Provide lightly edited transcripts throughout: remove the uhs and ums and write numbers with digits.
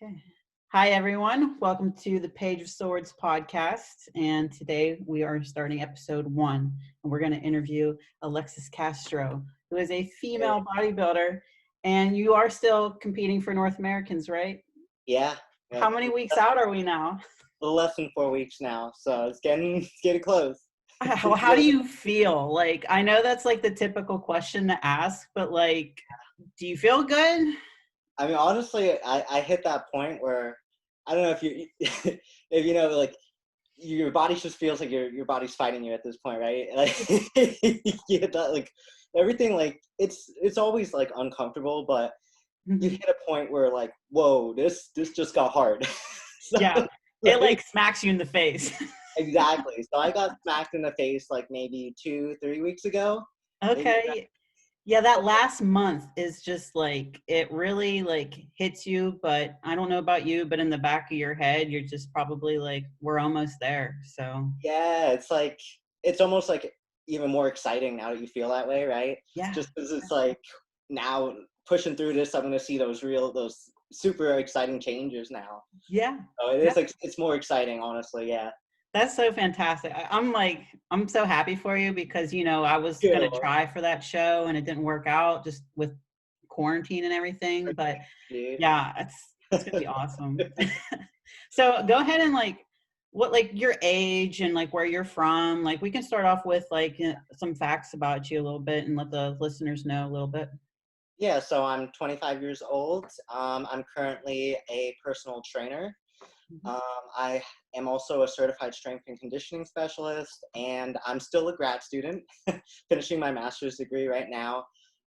Okay. Hi, everyone. Welcome to the Page of Swords podcast. And today we are starting episode 1. And we're going to interview Alexis Castro, who is a female bodybuilder. And you are still competing for North Americans, right? Yeah. How many weeks out are we now? A little less than 4 weeks now, so it's getting close. How do you feel? Like, I know that's like the typical question to ask, but like, do you feel good? I mean, honestly, I hit that point where I don't know if you if you know, like, your body just feels like your body's fighting you at this point, right? Like you hit that, like, everything, like, it's always like uncomfortable, but you hit a point where, like, whoa, this just got hard. So, Yeah, it like smacks you in the face. exactly. So I got smacked in the face like maybe 2-3 weeks ago. Maybe. Okay. Yeah, that last month is just like, it really like hits you, but I don't know about you, but in the back of your head, you're just probably like, we're almost there. So Yeah, it's like it's almost like even more exciting now that you feel that way, right? yeah, Just because it's like now pushing through this, I'm gonna see those super exciting changes now. yeah, So it yeah. is like it's more exciting, honestly. Yeah. That's so fantastic. I'm like, I'm so happy for you because, I was going to Cool. try for that show and it didn't work out just with quarantine and everything. But Dude. yeah, it's going to be awesome. So go ahead and like your age and like where you're from. Like we can start off with like some facts about you a little bit and let the listeners know a little bit. Yeah, so I'm 25 years old. I'm currently a personal trainer. Mhm. Um, I am also a certified strength and conditioning specialist, and I'm still a grad student, finishing my master's degree right now.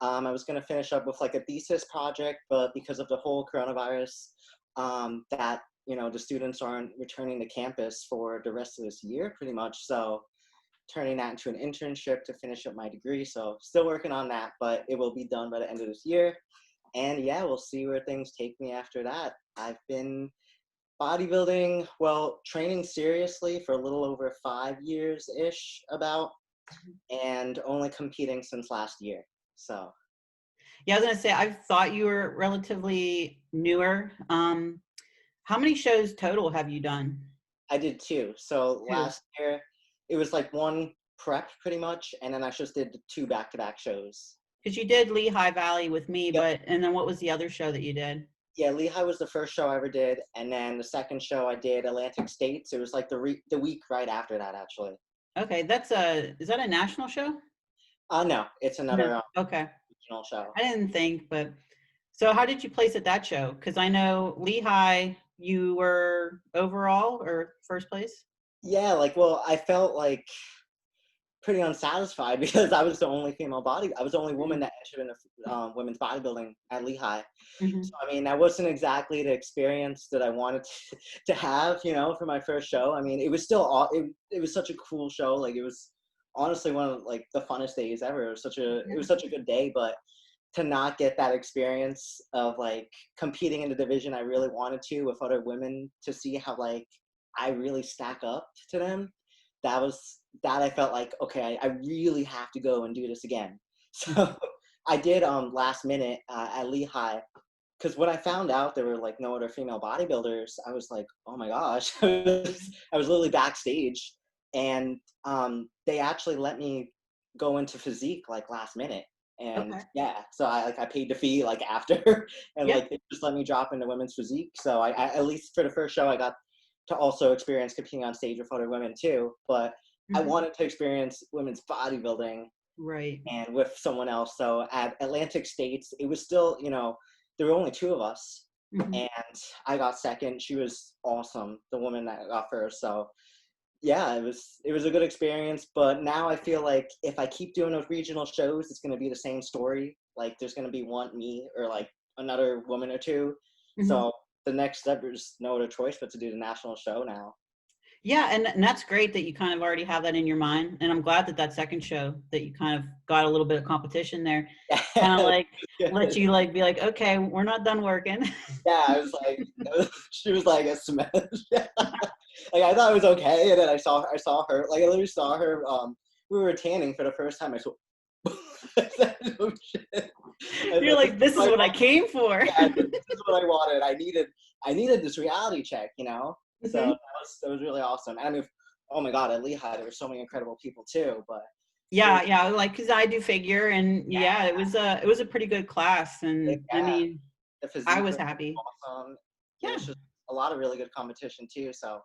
I was going to finish up with like a thesis project, but because of the whole coronavirus, the students aren't returning to campus for the rest of this year, pretty much. So turning that into an internship to finish up my degree. So still working on that, but it will be done by the end of this year. And yeah, we'll see where things take me after that. I've been bodybuilding, well, training seriously for a little over 5 years-ish about, and only competing since last year. So Yeah, I was gonna say I thought you were relatively newer. How many shows total have you done? I did two. So Two. last year, it was like one prep pretty much, and then I just did two back-to-back shows. Because you did Lehigh Valley with me, Yep. and then what was the other show that you did? Yeah, Lehigh was the first show I ever did, and then the second show I did Atlantic States. It was like the week right after that, actually. Okay, is that a national show? No, it's No. another Okay. regional show. I didn't think, but so how did you place at that show? Because I know Lehigh, you were overall or first place? Yeah, like, well, I felt like pretty unsatisfied because I was the only woman Mhm. that entered in the women's bodybuilding at Lehigh. So Mhm. I mean, that wasn't exactly the experience that I wanted to have, for my first show. I mean, it was still it was such a cool show. Like, it was honestly one of like the funnest days ever. It was such a good day, but to not get that experience of like competing in the division I really wanted to with other women, to see how like I really stack up to them, that I felt like, okay, I really have to go and do this again. So I did last minute at Lehigh, because when I found out there were like no other female bodybuilders, I was like, oh my gosh. I was literally backstage, and they actually let me go into physique like last minute. And Okay. yeah, so I paid the fee like after, and Yeah. like they just let me drop into women's physique. So I at least for the first show I got to also experience competing on stage with other women too. But I Mhm. wanted to experience women's bodybuilding Right. and with someone else. So at Atlantic States, it was still, there were only two of us, Mhm. and I got second. She was awesome, the woman that got first. So yeah, it was a good experience. But now I feel like if I keep doing those regional shows, it's going to be the same story. Like, there's going to be me or like another woman or two. Mhm. So the next step is no other choice but to do the national show now. Yeah, and that's great that you kind of already have that in your mind, and I'm glad that that second show that you kind of got a little bit of competition there, kind of like let you like be like, okay, we're not done working. Yeah, I was like, she was like a smash. Like, I thought it was okay, and then I saw her. Like, I literally saw her. We were tanning for the first time. No shit. You're like, this is what I came for. Yeah, this is what I wanted. I needed this reality check, So Mhm. that was really awesome. And I mean, oh my God, at Lehigh there were so many incredible people too. But it was, Yeah, like because I do figure, and yeah, it was a pretty good class, and I yeah, mean, the I physique was was happy. awesome. There was Yeah, just a lot of really good competition too. So,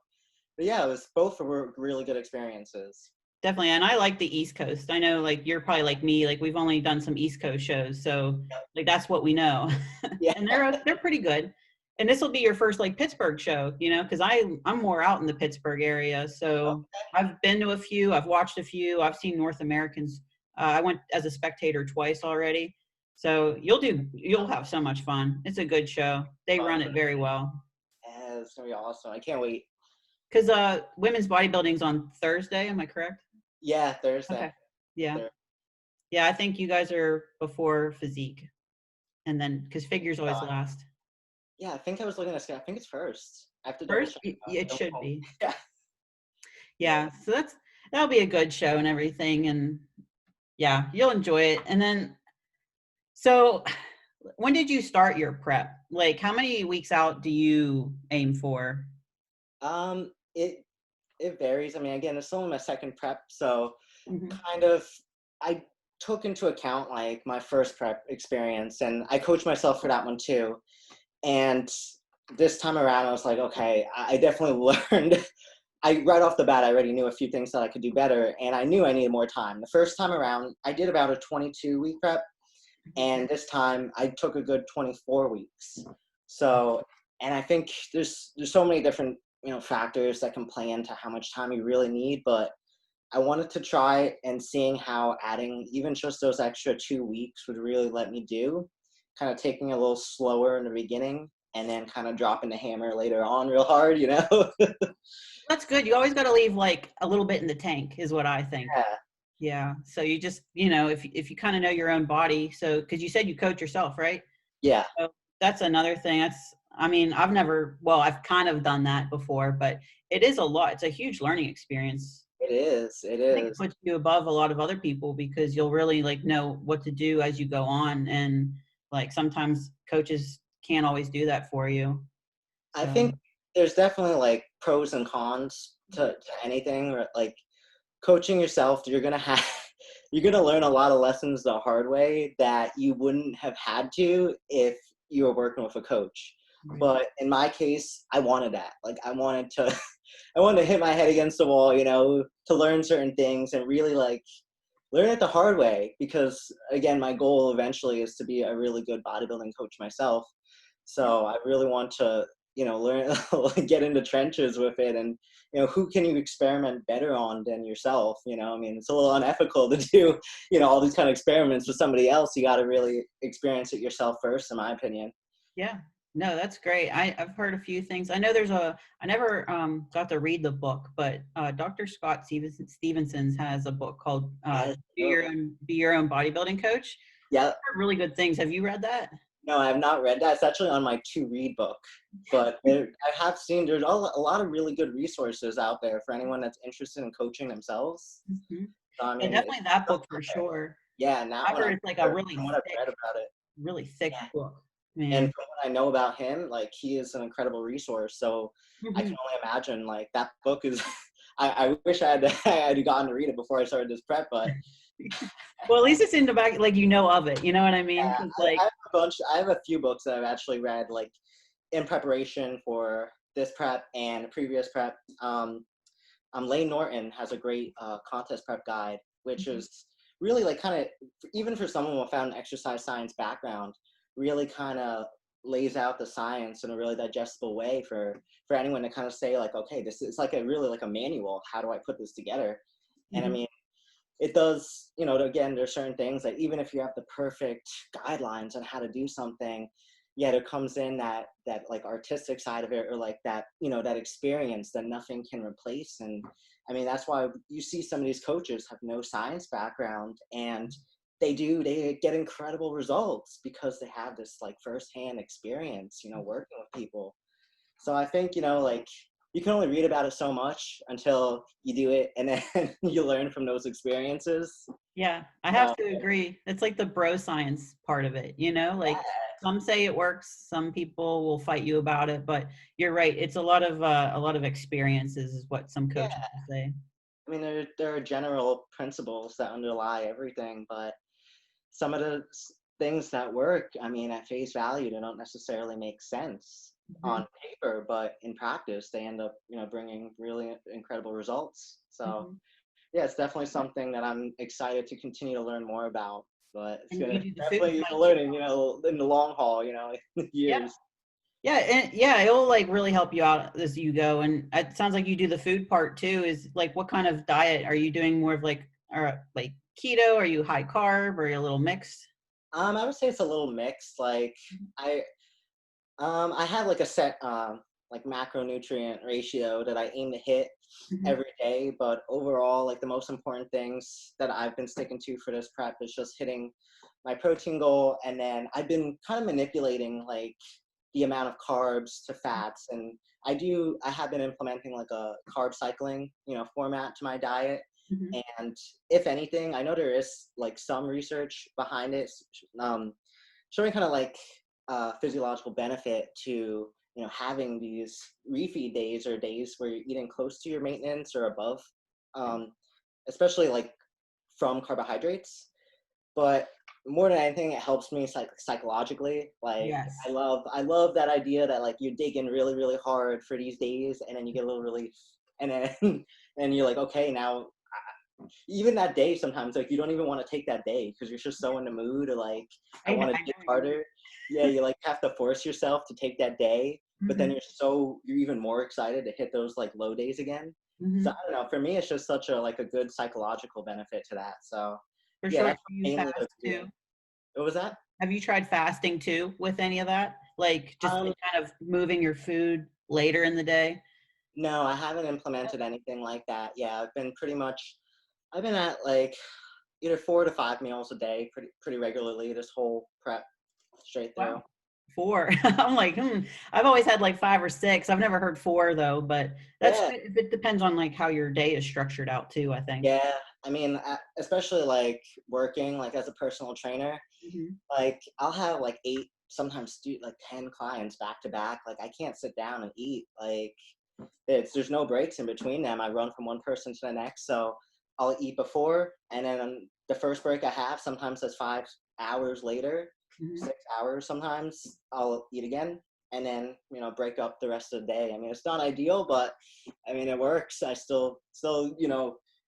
but yeah, it was both were really good experiences. definitely. And I like the East Coast. I know, like you're probably like me, like we've only done some East Coast shows, so like that's what we know, Yeah. and they're pretty good. And this will be your first like Pittsburgh show, because I'm more out in the Pittsburgh area, so I've been to a few, I've watched a few, I've seen North Americans. I went as a spectator twice already, so you'll have so much fun. It's a good show. They run it very well. Yeah, it's gonna be awesome. I can't wait. Because women's bodybuilding's on Thursday, am I correct? Yeah, Thursday. Okay. Yeah. Thur- Yeah, I think you guys are before physique, and then because figures always God. last. Yeah, I think I was looking at. I think it's first. I have to double First, check. it Don't should quote be. me. Yeah. Yeah, so that'll be a good show and everything, and yeah, you'll enjoy it. And then, so when did you start your prep? Like, how many weeks out do you aim for? It varies. I mean, again, it's only my second prep, so Mhm. kind of I took into account like my first prep experience, and I coached myself for that one too. And this time around, I was like, okay, I definitely learned. I right off the bat, I already knew a few things that I could do better, and I knew I needed more time. The first time around, I did about a 22-week prep, and this time I took a good 24 weeks. So, and I think there's so many different factors that can play into how much time you really need, but I wanted to try and seeing how adding even just those extra 2 weeks would really let me do, kind of taking a little slower in the beginning and then kind of dropping the hammer later on real hard. That's good. You always got to leave like a little bit in the tank, is what I think. Yeah. Yeah. So you just, if you kind of know your own body, so because you said you coach yourself, right? Yeah. So that's another thing. I mean, I've kind of done that before, but it is a lot. It's a huge learning experience. It is. It I think it is. puts you above a lot of other people because you'll really like know what to do as you go on. And like sometimes coaches can't always do that for you. I So, think there's definitely like pros and cons to anything. Like coaching yourself, you're gonna have you're gonna learn a lot of lessons the hard way that you wouldn't have had to if you were working with a coach. right. But in my case, I wanted that. Like I wanted to I wanted to hit my head against the wall, to learn certain things and really like learn it the hard way because again, my goal eventually is to be a really good bodybuilding coach myself. Yeah. So I really want to, learn, get into trenches with it, and who can you experiment better on than yourself? I mean, it's a little unethical to do, all these kind of experiments with somebody else. You got to really experience it yourself first, in my opinion. Yeah. No, that's great. I've heard a few things. I know I never got to read the book, but Dr. Scott Stevenson's has a book called Yes. Be Your Own Bodybuilding Coach. Yeah. I've heard really good things. Have you read that? No, I have not read that. It's actually on my to-read book. But I have seen there's a lot of really good resources out there for anyone that's interested in coaching themselves. Hmm. So, I Yeah, mean, definitely that book for sure. yeah, now I've when heard it's like a from what I've read about it, really thick yeah. book, And man. from what I know about him, like he is an incredible resource. So I can Hmm. only imagine like that book is. I wish I had gotten to read it before I started this prep, but Well, at least it's in the back, like of it. You know what I mean? 'Cause, I like, have a bunch. I have a few books that I've actually read, like in preparation for this prep and a previous prep. Lane Norton has a great contest prep guide, which mhm, is really like kind of even for someone without an exercise science background, really kind of lays out the science in a really digestible way for anyone to kind of say like, okay, this is like a really like a manual. How do I put this together? And I mhm, mean, it does, again, there's certain things that even if you have the perfect guidelines on how to do something, yet it comes in that like artistic side of it or like that, that experience that nothing can replace. And I mean, that's why you see some of these coaches have no science background and they get incredible results because they have this like firsthand experience, working with people. So I think, like you can only read about it so much until you do it, and then you learn from those experiences. Yeah, I So, have to agree. It's like the bro science part of it, you know, like some say it works, some people will fight you about it, but you're right. It's a lot of experiences is what some yeah, coaches will say. I mean, there are general principles that underlie everything, but some of the things that work, I mean, at face value, they don't necessarily make sense Hmm. on paper, but in practice, they end up, bringing really incredible results. So, Hmm. yeah, it's definitely something that I'm excited to continue to learn more about. But it's And you gonna do the food definitely fight too. learning, in the long haul, Yeah. years. Yeah, and yeah, it'll like really help you out as you go. And it sounds like you do the food part too. Is like what kind of diet are you doing? More of like keto? Are you high carb? Or are you a little mixed? I would say it's a little mixed. Like I I have like a set like macronutrient ratio that I aim to hit Mhm. every day, but overall, like the most important things that I've been sticking to for this prep is just hitting my protein goal, and then I've been kind of manipulating like the amount of carbs to fats, and I have been implementing like a carb cycling, format to my diet. Mhm. And if anything, I know there is like some research behind it, um, showing kind of like physiological benefit to having these refeed days or days where you're eating close to your maintenance or above, um, especially like from carbohydrates. But more than anything, it helps me psychologically. Like Yes. I love that idea that like you dig in really really hard for these days, and then you get a little relief, and then and you're like, okay, now even that day sometimes like you don't even want to take that day because you're just so in the mood or like I I know. want to I dig know what you mean. harder. Yeah, you like have to force yourself to take that day, but then Mhm. you're even more excited to hit those like low days again. So I Mhm. don't know, for me it's just such a like a good psychological benefit to that. So For yeah, sure. Do that's you mainly fast what I'm too? doing. What was that? Have you tried fasting too with any of that? Like just um like kind of moving your food later in the day? no, I haven't implemented anything like that. Yeah, I've been at like either 4 to 5 meals a day pretty regularly this whole prep straight through. Wow. 4. I'm like, I've always had like 5 or 6. I've never heard 4 though, but that's Yeah. good. It depends on like how your day is structured out too, I think. Yeah, I mean, especially like working like as a personal trainer, Mhm. like I'll have like 8, sometimes like 10 clients back to back. Like I can't sit down and eat. Like there's no breaks in between them. I run from one person to the next, so I'll eat before, and then the first break I have sometimes that's 5 hours later, Mhm. 6 hours sometimes. I'll eat again, and then break up the rest of the day. I mean, it's not ideal, but I mean it works. I still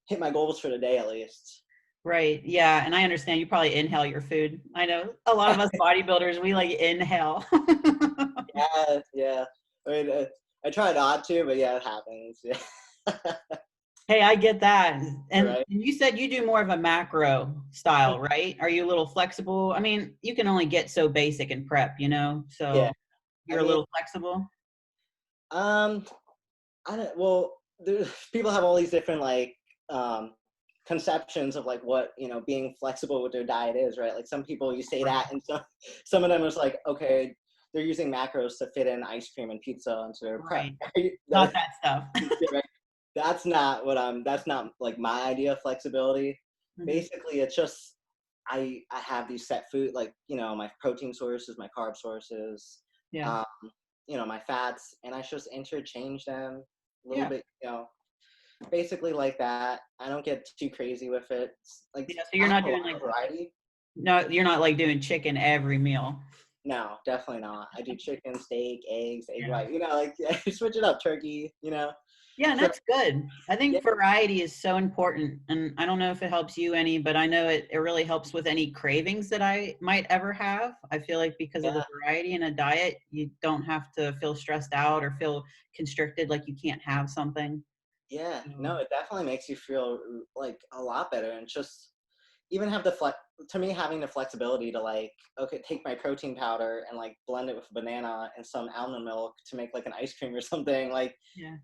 hit my goals for the day at least. Right. Yeah, and I understand you probably inhale your food. I know a lot of us bodybuilders, we like inhale. Yeah, yeah. I mean, I try not to, but yeah, it happens. Yeah. Hey, I get that. And Right. you said you do more of a macro style, right? Are you a little flexible? I mean, you can only get so basic in prep, you know? Yeah. So I you're a mean, little flexible? um, I don't. Well, people have all these different like um, conceptions of like what being flexible with their diet is, right? Like some people you say that, and some of them is like, okay, they're using macros to fit in ice cream and pizza into their prep. Right. That- Not that stuff. right? That's not what I'm. That's not like my idea of flexibility. Mhm. Basically, it's just I have these set food, like my protein sources, my carb sources, Yeah. um, my fats, and I just interchange them a little Yeah. bit, basically like that. I don't get too crazy with it. Like Yeah. So I you're have not a lot doing like, of variety. no, you're not like doing chicken every meal. No, definitely not. I do chicken, steak, eggs, egg Yeah. white. Like switch it up, turkey. Yeah, and So that's good. I yeah, think variety is so important. And I don't know if it helps you any, but I know it really helps with any cravings that I might ever have. I feel like because of the yeah, variety in a diet, you don't have to feel stressed out or feel constricted like you can't have something. yeah. So, No, it definitely makes you feel like a lot better, and just even have the flex to me having the flexibility to like, okay, take my protein powder and like blend it with a banana and some almond milk to make like an ice cream or something, like yeah.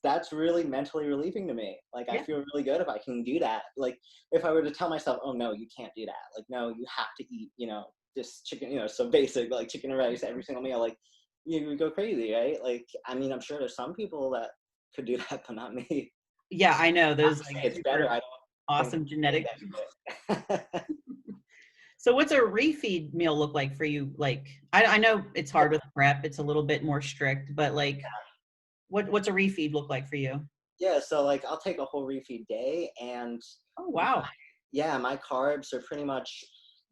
that's really mentally relieving to me. Like I Yeah. feel really good if I can do that. Like if I were to tell myself, oh no, you can't do that, like no, you have to eat this chicken, so basic like chicken and rice every single meal, like you would go crazy, right? Like I mean, I'm sure there's some people that could do that, but not me. Yeah, I know Not those to like say it's better. I don't think awesome genetic. that. So what's a refeed meal look like for you? Like, I know it's hard with prep, it's a little bit more strict, but like, what's a refeed look like for you? Yeah, so like I'll take a whole refeed day, and Oh, wow. yeah, my carbs are pretty much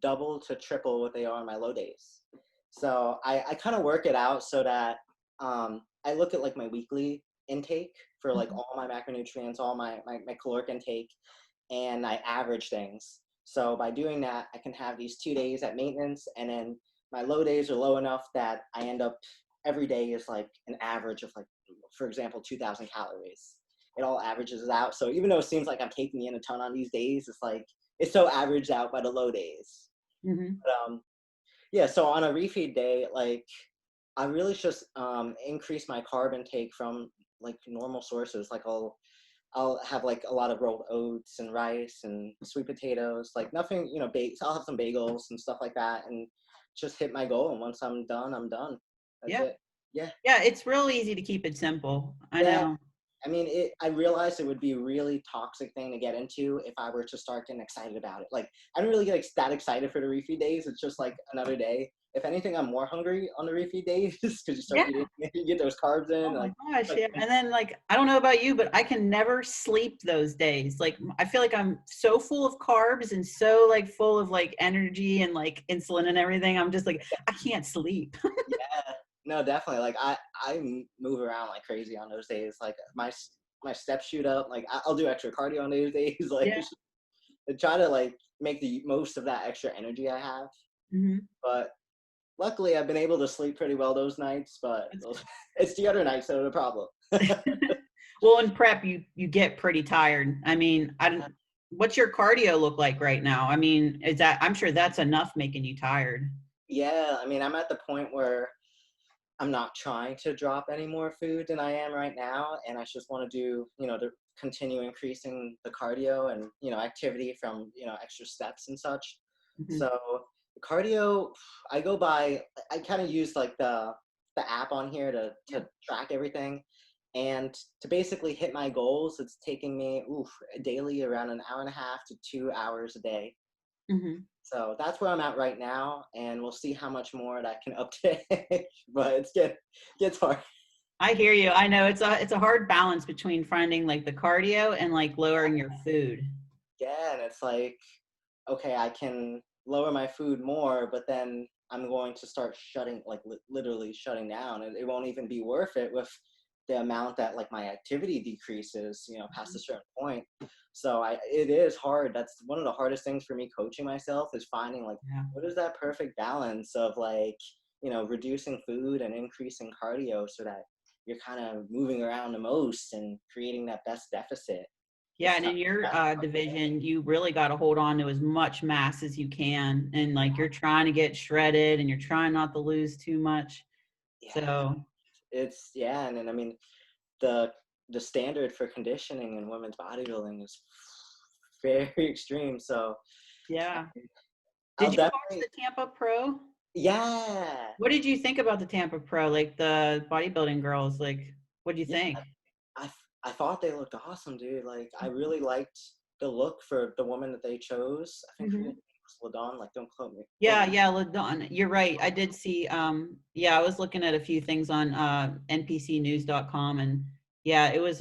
double to triple what they are on my low days. So I kind of work it out so that I look at like my weekly intake for like Mhm. all my macronutrients, all my caloric intake, and I average things. So by doing that, I can have these 2 days at maintenance, and then my low days are low enough that I end up every day is like an average of like, for example, 2,000 calories. It all averages out. So even though it seems like I'm taking in a ton on these days, it's like it's so averaged out by the low days. Mhm. But, yeah, so on a refeed day, like I really just increase my carb intake from like normal sources. Like I'll have like a lot of rolled oats and rice and sweet potatoes, like nothing, bakes. I'll have some bagels and stuff like that, and just hit my goal. And once I'm done, I'm done. That's Yeah. it. Yeah. Yeah, it's real easy to keep it simple. I Yeah. know. I mean, I realized it would be a really toxic thing to get into if I were to start getting excited about it. Like, I don't really get that excited for the refeed days. It's just like another day. If anything, I'm more hungry on the refeed days because you start Yeah. eating, you get those carbs in. Oh my Like, gosh, like yeah. And then like, I don't know about you, but I can never sleep those days. Like, I feel like I'm so full of carbs and so like full of like energy and like insulin and everything. I'm just like, I can't sleep. yeah, no, definitely. Like, I move around like crazy on those days. Like, my steps shoot up. Like, I'll do extra cardio on those days. Like, Yeah. to try to like make the most of that extra energy I have. Hmm. But luckily, I've been able to sleep pretty well those nights, but it's the other nights that are the problem. Well, in prep, you get pretty tired. I mean, I don't. What's your cardio look like right now? I mean, is that? I'm sure that's enough making you tired. Yeah, I mean, I'm at the point where I'm not trying to drop any more food than I am right now, and I just want to do, to continue increasing the cardio and activity from extra steps and such. Hmm. So the cardio, I go by. I kind of use like the app on here Yeah. to track everything, and to basically hit my goals, it's taking me daily around an hour and a half to 2 hours a day. Hmm. So that's where I'm at right now, and we'll see how much more that can uptake. But gets hard. I hear you. I know it's a hard balance between finding like the cardio and like lowering your food. Yeah, and it's like, okay, I can lower my food more, but then I'm going to start shutting, like literally shutting down, and it won't even be worth it with the amount that like my activity decreases, past a certain point. So it is hard. That's one of the hardest things for me coaching myself is finding like Yeah. what is that perfect balance of like, reducing food and increasing cardio so that you're kind of moving around the most and creating that best deficit. Yeah, It's and tough. in your division, you really got to hold on to as much mass as you can, and like you're trying to get shredded, and you're trying not to lose too much. Yeah, So and then I mean the the standard for conditioning in women's bodybuilding is very extreme. So yeah. I'll Did you watch definitely, the Tampa Pro? yeah, What did you think about the Tampa Pro? Like the bodybuilding girls, like what do you yeah. think? I thought they looked awesome, dude. Like I really liked the look for the woman that they chose. I think her name Hmm. was Ladon. Like don't quote Yeah, me. yeah, Ladon, you're right. I did see yeah, I was looking at a few things on npcnews.com, and yeah, it was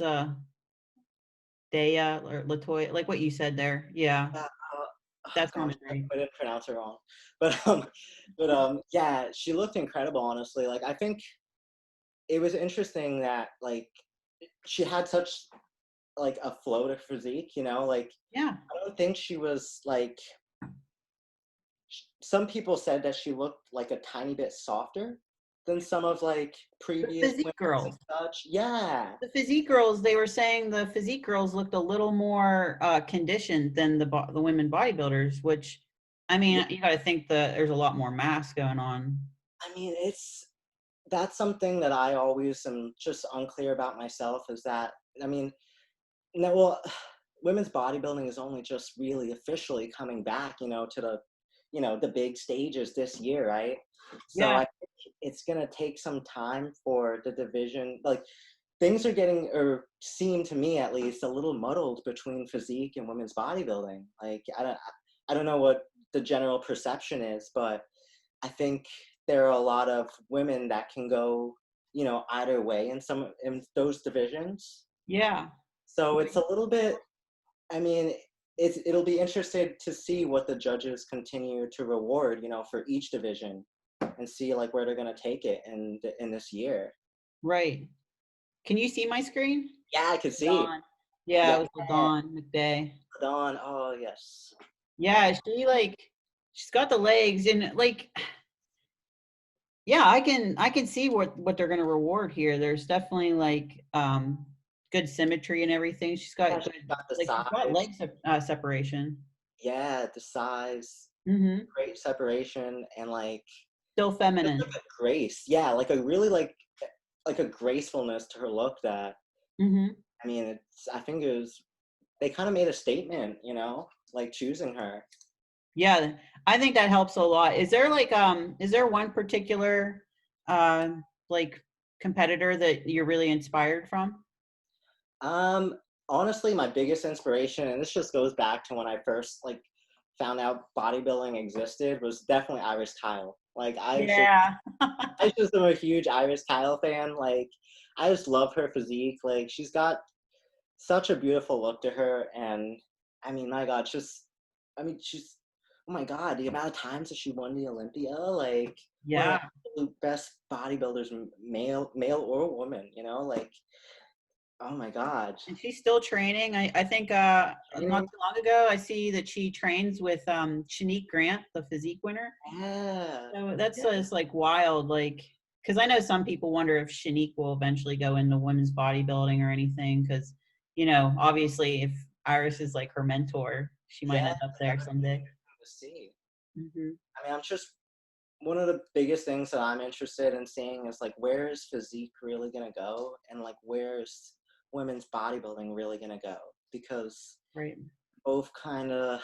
Daya or Latoya, like what you said there. Yeah, Oh that gosh, sounded right. I didn't pronounce her wrong, but yeah, she looked incredible. Honestly, like I think it was interesting that like she had such like a flow to physique, like Yeah. I don't think she was like some people said that she looked like a tiny bit softer than some of like The previous physique women's and girls. such. Yeah. The physique girls, they were saying the physique girls looked a little more conditioned than the women bodybuilders, which I Yeah. mean, you got to think that there's a lot more mass going on. I mean, that's something that I always am just unclear about myself is that I mean, no, well, women's bodybuilding is only just really officially coming back, to the big stages this year, right? So Yeah. I think it's gonna take some time for the division, like things are getting, or seem to me at least, a little muddled between physique and women's bodybuilding. Like, I don't know what the general perception is, but I think there are a lot of women that can go, you know, either way in those divisions. Yeah. So it's a little bit, I mean, it'll be interesting to see what the judges continue to reward, you know, for each division, and see like where they're gonna take it in this year. Right. Can you see my screen? Yeah, I can see. Dawn. Yeah, Yeah, it was Dawn McDay. Dawn. Oh yes. Yeah, she's got the legs and like yeah, I can see what they're gonna reward here. There's definitely like good symmetry and everything. She's got Yeah, good she's got the like she's got size. leg separation. Yeah, the size, Mm-hmm. great separation, and like Still just feminine. like a grace. Yeah, like a really like a gracefulness to her look that, Mm-hmm. I mean, I think it was, they kind of made a statement, you know, like choosing her. Yeah, I think that helps a lot. Is there one particular uh like competitor that you're really inspired from? Um, Honestly, my biggest inspiration, and this just goes back to when I first like found out bodybuilding existed, was definitely Iris Kyle. Like Yeah. I just am a huge Iris Kyle fan. Like I just love her physique. Like she's got such a beautiful look to her, and I mean, my God, I mean, she's, oh my God, the amount of times that she won the Olympia, like one of Yeah. the absolute best bodybuilders, male or woman, you know, like, oh my God. And she's still training. I think not Training, too long ago I see that she trains with Shanique Grant, the physique winner. yeah, So that's yeah, just like wild, like because I know some people wonder if Shanique will eventually go into women's bodybuilding or anything, because you know, obviously if Iris is like her mentor, she might yeah, end up that there would be someday. interesting to see. Hmm. I mean, I'm just, one of the biggest things that I'm interested in seeing is like, where is physique really gonna go, and like, where's women's bodybuilding really gonna go? Because Right. both kind of,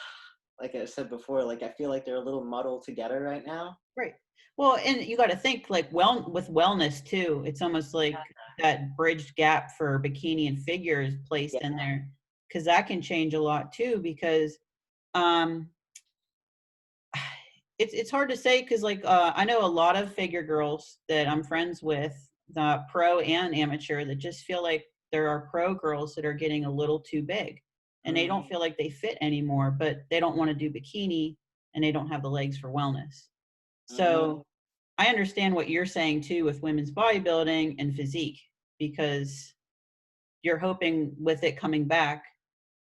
like I said before, like I feel like they're a little muddled together right now. Right. Well, and you got to think like with wellness too. It's almost like that bridged gap for bikini and figure is Yeah. placed in there because that can change a lot too. Because um, it's hard to say because like I know a lot of figure girls that I'm friends with, the pro and amateur, that just feel like there are pro girls that are getting a little too big, and they Mm, don't feel like they fit anymore. But they don't want to do bikini, and they don't have the legs for wellness. mm, So I understand what you're saying too with women's bodybuilding and physique, because you're hoping with it coming back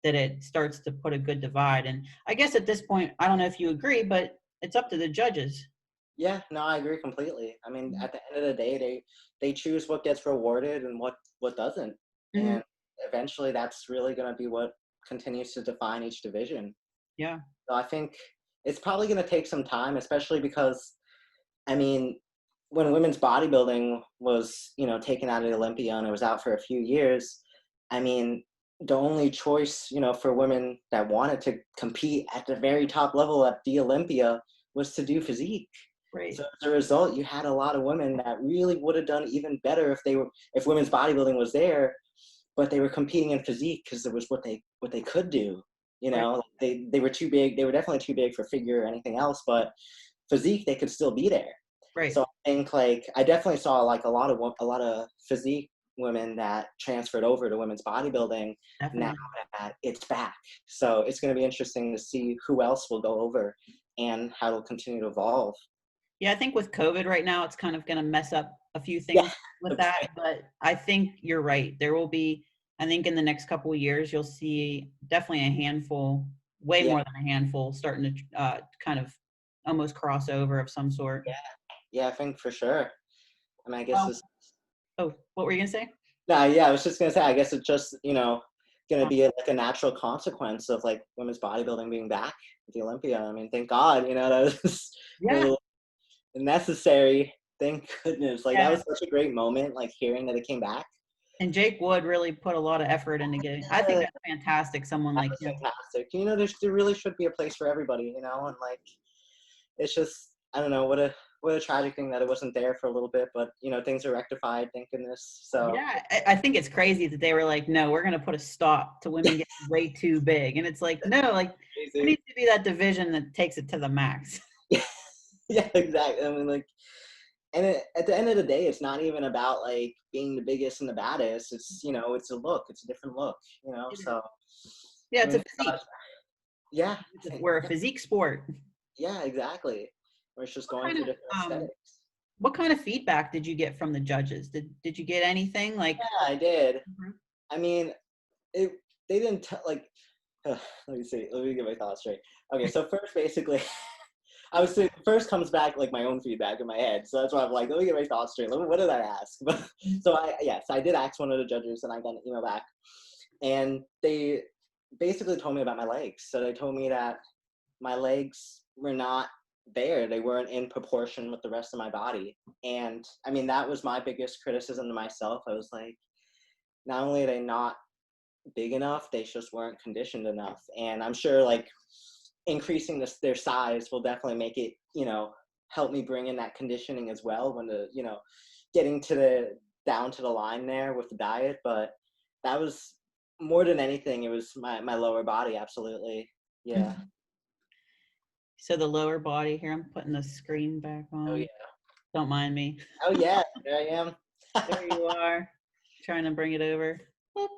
that it starts to put a good divide. And I guess at this point, I don't know if you agree, but it's up to the judges. yeah, no, I agree completely. I mean, at the end of the day, they choose what gets rewarded and what doesn't, Hmm. and eventually, that's really going to be what continues to define each division. Yeah. So I think it's probably going to take some time, especially because, I mean, when women's bodybuilding was, you know, taken out of the Olympia and it was out for a few years, I mean, the only choice, you know, for women that wanted to compete at the very top level at the Olympia was to do physique. Right. So as a result, you had a lot of women that really would have done even better if women's bodybuilding was there, but they were competing in physique because it was what they could do. You Right. know, they were too big. They were definitely too big for figure or anything else, but physique they could still be there. Right. So I think like I definitely saw like a lot of physique women that transferred over to women's bodybuilding now Definitely. that it's back. So it's going to be interesting to see who else will go over and how it'll continue to evolve. Yeah, I think with COVID right now, it's kind of going to mess up a few Yeah. things with that. Okay. But I think you're right. There will be, I think in the next couple of years, you'll see definitely a handful, way Yeah. more than a handful, starting to kind of almost crossover of some sort. Yeah. Yeah. I think for sure. I mean, I guess Well, this. oh, what were you going to say? Nah, yeah, I was just gonna say. I guess it's just, you know, gonna Um, be like a natural consequence of like women's bodybuilding being back at the Olympia. I mean, thank God, you know, that was yeah. a necessary. Thank goodness. Like that Yeah. was such a great moment, like hearing that it came back. And Jake Wood really put a lot of effort into getting, I think Yeah, that's fantastic. Someone that like was him. fantastic. There really should be a place for everybody, you know, and like it's just, I don't know, what a tragic thing that it wasn't there for a little bit, but you know, things are rectified, thank goodness. So yeah, I think it's crazy that they were like, no, we're going to put a stop to women getting way too big. And it's like, no, like there crazy. needs to be that division that takes it to the max. Yeah, exactly. I mean, like, and at the end of the day, it's not even about like being the biggest and the baddest. It's, you know, it's a look. It's a different look. You know, so Yeah, I it's a mean, physique. yeah, We're a physique sport. yeah, exactly. We're just What going kind for of different aesthetics. what kind of feedback did you get from the judges? Did you get anything like? Yeah, I did. Mhm. I mean, it. They didn't like. Let me see. Let me get my thoughts straight. Okay, so first, basically, I was saying, first comes back like my own feedback in my head. So that's why I'm like, let me get my thoughts straight. What did I ask? So I did ask one of the judges, and I got an email back, and they basically told me about my legs. So they told me that my legs were not there. They weren't in proportion with the rest of my body. And I mean, that was my biggest criticism to myself. I was like, not only are they not big enough, they just weren't conditioned enough. And I'm sure like increasing their size will definitely make it, you know, help me bring in that conditioning as well when the, you know, getting to the down to the line there with the diet. But that was more than anything, it was my lower body. Absolutely. Yeah. So the lower body here, I'm putting the screen back Oh yeah. on. Don't mind me. Oh yeah. There I am. There you are. Trying to bring it over. Boop.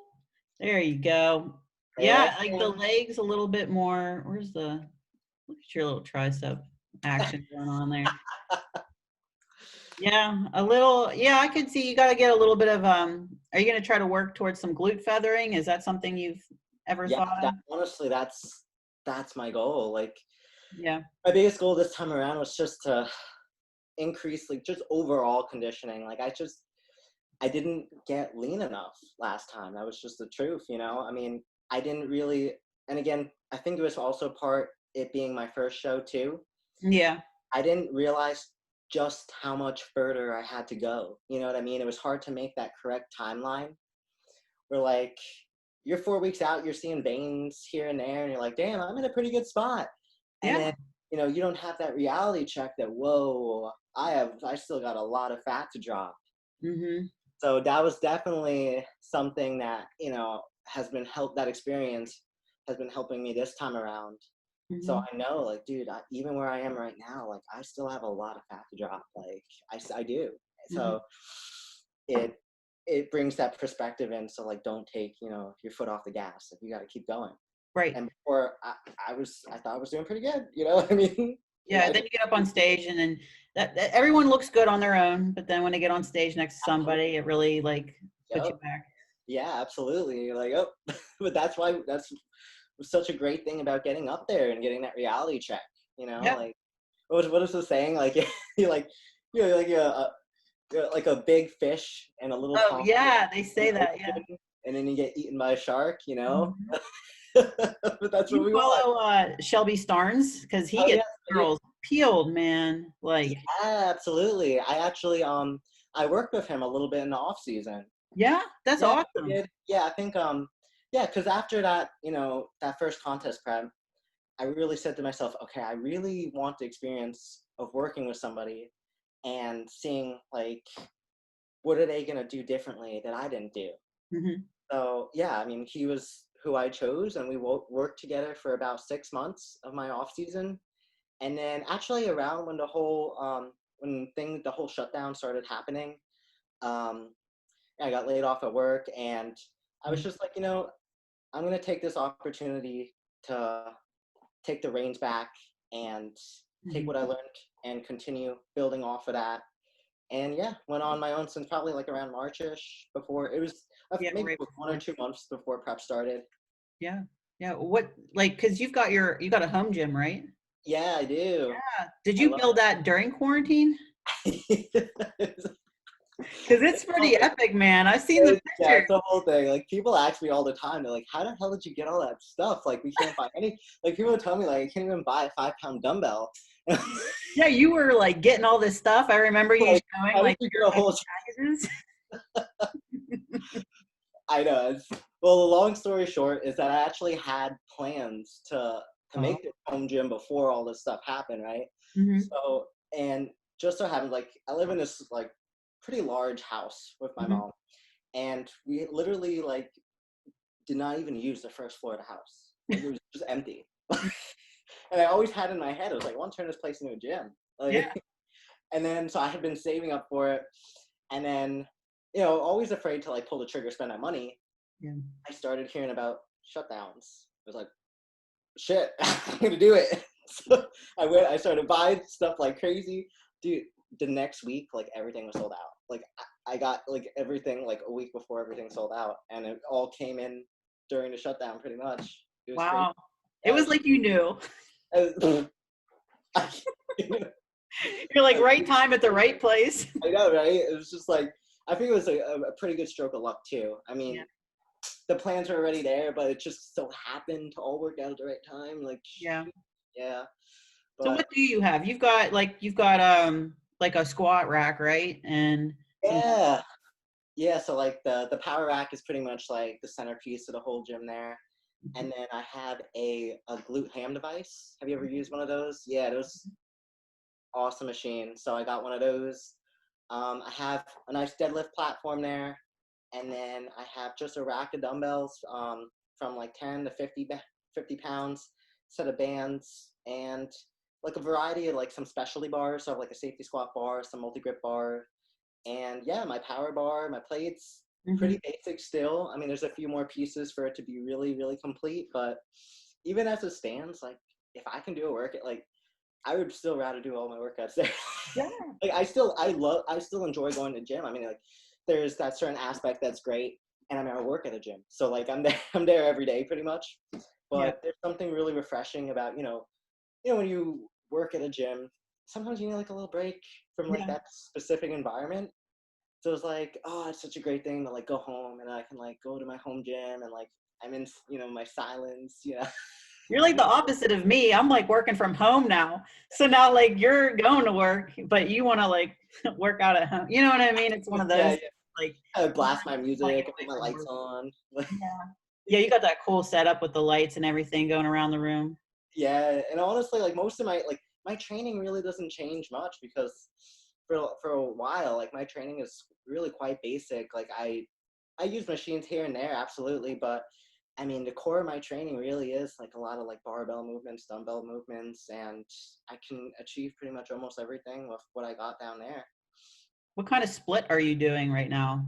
There you go. There Yeah, I like the am. legs a little bit more. Where's look at your little tricep action going on there. Yeah, a little. Yeah, I could see you got to get a little bit of. Are you going to try to work towards some glute feathering? Is that something you've ever Yeah, thought of? honestly, that's my goal. Like Yeah. my biggest goal this time around was just to increase like just overall conditioning. Like I didn't get lean enough last time. That was just the truth, you know? I mean, I didn't really, and again, I think it was also part it being my first show too. Yeah. I didn't realize just how much further I had to go. You know what I mean? It was hard to make that correct timeline. We're like, you're 4 weeks out, you're seeing veins here and there, and you're like, damn, I'm in a pretty good spot. And Yeah. then, you know, you don't have that reality check that, whoa, I still got a lot of fat to drop. Mhm. So that was definitely something that, you know, that experience has been helping me this time around. So Mhm. I know, like, dude, even where I am right now, like, I still have a lot of fat to drop. Like, I do. Mhm. So it brings that perspective in. So, like, don't take, you know, your foot off the gas. Like, you got to keep going. Right. And before I thought I was doing pretty good. You know what I mean? Yeah, then you get up on stage and then that everyone looks good on their own, but then when they get on stage next to somebody, it really like puts you Yep. back. Yeah, absolutely. You're like, oh, but that's such a great thing about getting up there and getting that reality check. You know, Yeah. like what is the saying? Like you're like you're like a big fish in a little Oh, pond yeah, they in say the that, yeah. ocean, and then you get eaten by a shark. You know, Mhm. but that's what You we want. follow Shelby Starnes because he Oh gets yeah, girls peeled, man. yeah, Like, absolutely. I actually I worked with him a little bit in the off season. yeah, that's Yeah, I awesome. did. Yeah, I think yeah, because after that, you know, that first contest prep, I really said to myself, okay, I really want the experience of working with somebody and seeing like what are they gonna do differently that I didn't do. Mhm. So yeah, I mean, he was who I chose, and we worked together for about 6 months of my off season, and then actually around when the whole shutdown started happening, um, I got laid off at work, and I was Mhm. just like, you know, I'm gonna take this opportunity to take the reins back and take Mhm. what I learned and continue building off of that. And yeah, went on my own since probably like around Marchish before it was Yeah, maybe right 1 or before. 2 months before prep started. Yeah. Yeah. What like because you got a home gym, right? Yeah, I do. Yeah. Did I you love build that during quarantine? it. Because it's pretty epic, man. I've seen the Yeah, pictures. it's the whole thing. Like people ask me all the time, they're like, "How the hell did you get all that stuff? Like we can't buy any." Like people tell me, like, "I can't even buy a 5 pound dumbbell." Yeah, you were like getting all this stuff. I remember you Like, showing how did like you your get a whole? fucking packages. I know. Well, the long story short is that I actually had plans to Oh. make this home gym before all this stuff happened, right? Hmm. So, and just so happened, like, I live in this like pretty large house with my mom, and we literally like did not even use the first floor of the house. Like, it was just empty. And I always had in my head, I was like, I want to turn this place into a gym. Like, Yeah. and then so I had been saving up for it, and then, you know, always afraid to like pull the trigger, spend that money. Yeah. I started hearing about shutdowns. I was like, shit, I'm gonna do it. So I started buying stuff like crazy. Dude, the next week, like everything was sold out. Like I got like everything like a week before everything sold out, and it all came in during the shutdown pretty much. It was crazy. Wow. It was like you knew. I You're like right time at the right place. know, right? It was just like, I think it was a pretty good stroke of luck too. I mean, the plans were already there, but it just so happened to all work out at the right time. Like, Yeah. yeah. But, So what do you have? You've got like a squat rack, right? And yeah. Yeah, so like the power rack is pretty much like the centerpiece of the whole gym there. And then I have a glute ham device. Have you ever used one of those? Yeah, those awesome machine. So I got one of those. I have a nice deadlift platform there. And then I have just a rack of dumbbells from like 10 to 50 pounds, set of bands, and like a variety of like some specialty bars. So I have like a safety squat bar, some multi-grip bar, and yeah, my power bar, my plates, pretty basic still. I mean, there's a few more pieces for it to be really, really complete, but even as it stands, like if I can do a workout, like I would still rather do all my workouts there. Yeah. Like I still enjoy going to the gym. I mean, like there's that certain aspect that's great, and I mean, I work at a gym, so like I'm there every day pretty much. But there's something really refreshing about when you work at a gym, sometimes you need like a little break from like that specific environment. So it's like, oh, it's such a great thing to like go home and I can like go to my home gym and like I'm in my silence. You're like the opposite of me. I'm like working from home now. So now like you're going to work, but you want to like work out at home. You know what I mean? It's one of those like I would blast my music, away put my from lights work. on. Yeah, you got that cool setup with the lights and everything going around the room. Yeah, and honestly, like most of my training really doesn't change much because for a while, like my training is really quite basic. Like I use machines here and there, absolutely, but I mean the core of my training really is like a lot of like barbell movements, dumbbell movements, and I can achieve pretty much almost everything with what I got down there. What kind of split are you doing right now?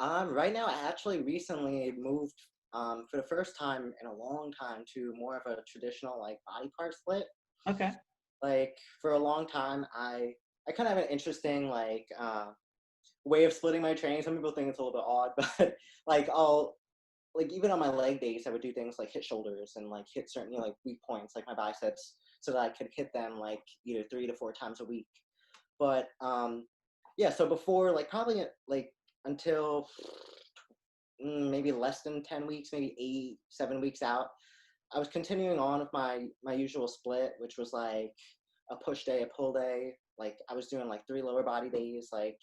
Right now, I actually recently moved for the first time in a long time to more of a traditional like body part split. Okay. Like for a long time, I kind of have an interesting like way of splitting my training. Some people think it's a little bit odd, but like I'll like even on my leg days, I would do things like hit shoulders and like hit certain like weak points, like my biceps, so that I could hit them like either 3 to 4 times a week. But yeah, so before like probably like until maybe less than 10 weeks, maybe 8, 7 weeks out, I was continuing on with my usual split, which was like a push day, a pull day. Like I was doing like 3 lower body days. Like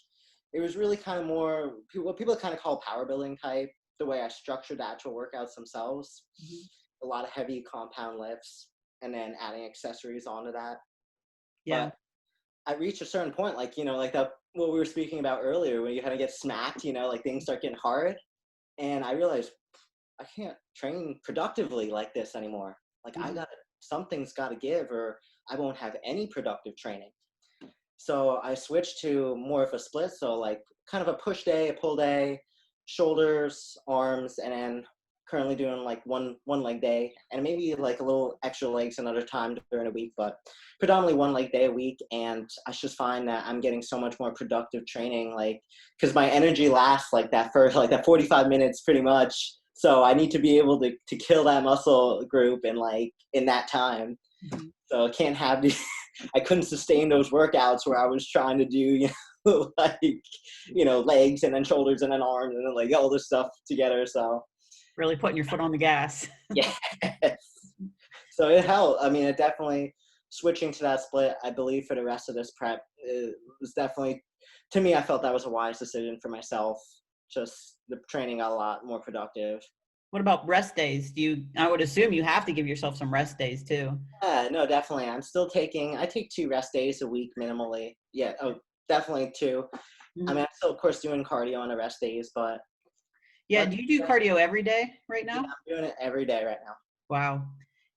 it was really kind of more what people kind of call power building type, the way I structured the actual workouts themselves. A lot of heavy compound lifts and then adding accessories onto that. Yeah. But I reached a certain point, like, like that, what we were speaking about earlier, when you kind of get smacked, like things start getting hard. And I realized I can't train productively like this anymore. Like something's got to give or I won't have any productive training. So I switched to more of a split. So like kind of a push day, a pull day, shoulders, arms, and then currently doing like one leg day and maybe like a little extra legs another time during a week, but predominantly 1 leg day a week. And I just find that I'm getting so much more productive training, like because my energy lasts like that for like that 45 minutes pretty much. So I need to be able to kill that muscle group in that time. So I can't have I couldn't sustain those workouts where I was trying to do, legs and then shoulders and then arms and then like all this stuff together. So Really putting your foot on the gas. yes. So it helped. I mean, it definitely switching to that split, I believe for the rest of this prep, it was definitely, to me, I felt that was a wise decision for myself. Just the training got a lot more productive. What about rest days? I would assume you have to give yourself some rest days too. Yeah, no, definitely. I take 2 rest days a week minimally. Yeah, oh, definitely 2. I mean, I'm still, of course, doing cardio on the rest days, but Yeah, do you do cardio every day right yeah, now? I'm doing it every day right now. Wow.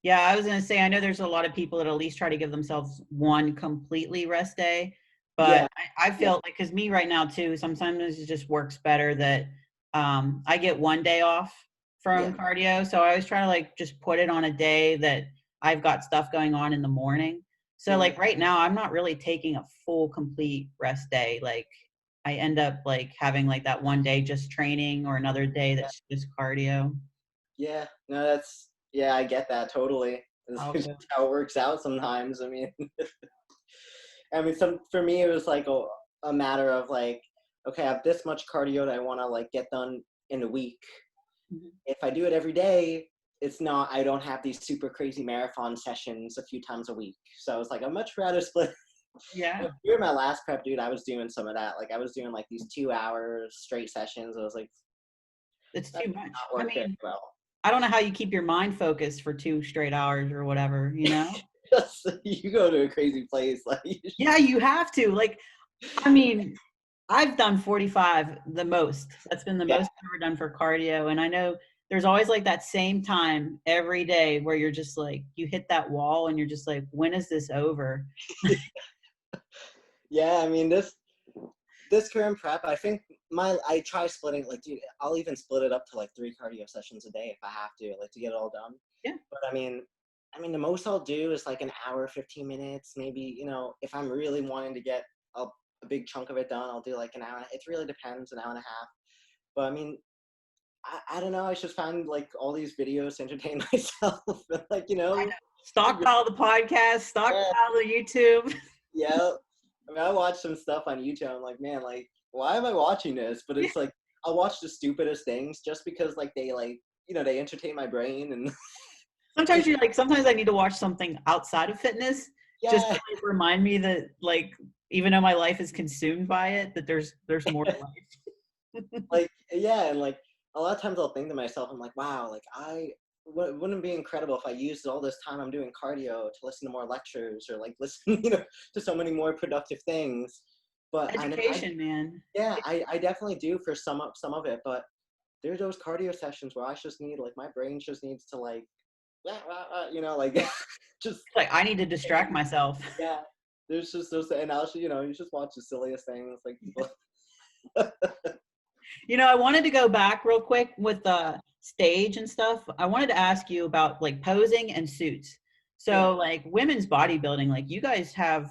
Yeah, I was gonna say, I know there's a lot of people that at least try to give themselves one completely rest day, but Yeah, I yeah, feel like, because me right now too, sometimes it just works better that I get one day off yeah. from cardio. So I always try to like just put it on a day that I've got stuff going on in the morning. So Mhm. like right now, I'm not really taking a full complete rest day. Like I end up like having like that one day just training or another day that's just cardio. Yeah, no, yeah, I get that totally. It's just Also. how it works out sometimes. I mean, for me, it was like a matter of like, okay, I have this much cardio that I want to like get done in a week. Mhm. If I do it every day, it's not. I don't have these super crazy marathon sessions a few times a week. So it's like I'd much rather split. Yeah. During my last prep, dude, I was doing some of that. Like I was doing like these 2 hour straight sessions. I was like, It's that too did much. not I work very mean, well. I don't know how you keep your mind focused for 2 straight hours or whatever, you know? Just you go to a crazy place, like Yeah, you have to. Like, I mean, I've done 45 the most. That's been the yeah, most I've ever done for cardio, and I know there's always, like, that same time every day where you're just, like, you hit that wall and you're just like, "When is this over?" yeah. I mean, this current prep, I think I try splitting, like, dude, I'll even split it up to like 3 cardio sessions a day if I have to, like, to get it all done. Yeah. But I mean, the most I'll do is like an hour, 15 minutes, maybe. If I'm really wanting to get a big chunk of it done, I'll do like an hour. It really depends, an hour and a half. But I mean, I don't know. I just find like all these videos to entertain myself, and, like, I know. Stockpile the podcast, yeah, stockpile the YouTube. yeah. I mean, I watch some stuff on YouTube. I'm like, man, like, why am I watching this? But it's like, I'll watch the stupidest things just because, like, they entertain my brain and Sometimes you're like, sometimes I need to watch something outside of fitness just yeah, to like remind me that like even though my life is consumed by it, that there's more to life. like, yeah, and like a lot of times I'll think to myself, I'm like, wow, like wouldn't it be incredible if I used all this time I'm doing cardio to listen to more lectures or like listen, to so many more productive things. But Education, man. yeah, I definitely do for some of it, but there's those cardio sessions where I just need, like, my brain just needs to like like just Like I need to distract myself. yeah. There's just those, and you just watch the silliest things, like people. You know, I wanted to go back real quick with the stage and stuff. I wanted to ask you about like posing and suits. Yeah, So like women's bodybuilding, like you guys have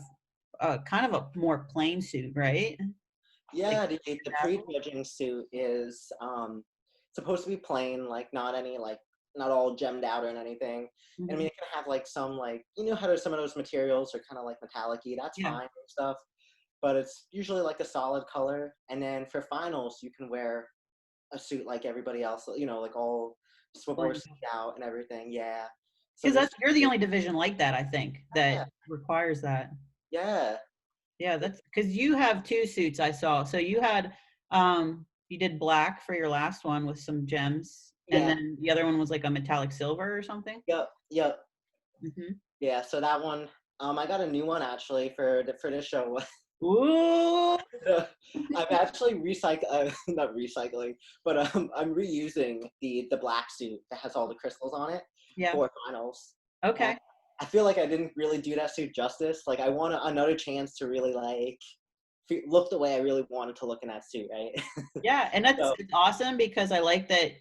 kind of a more plain suit, right? Like yeah. The pre-judging suit is supposed to be plain, like not any like not all gemmed out or anything. And I mean, Mhm. it can have like some, like, how there's some of those materials are kind of like metallic-y. That's Yeah. fine and stuff, but it's usually like a solid color. And then for finals, you can wear a suit like everybody else, like all swivel out and everything. Yeah. So Because there's that's you're the only division like that, I think, yeah, that requires that. yeah, Yeah, that's because you have 2 suits I saw. So you had, you did black for your last one with some gems, and yeah, then the other one was like a metallic silver or something? yep, yep, Mhm. yeah. So that one, I got a new one actually for this show. Ooh. I'm actually not recycling, but I'm reusing the black suit that has all the crystals on it Yeah. for finals. And Okay. I feel like I didn't really do that suit justice. Like, I want another chance to really like look the way I really wanted to look in that suit, right? Yeah, and that's So it's awesome because I like that,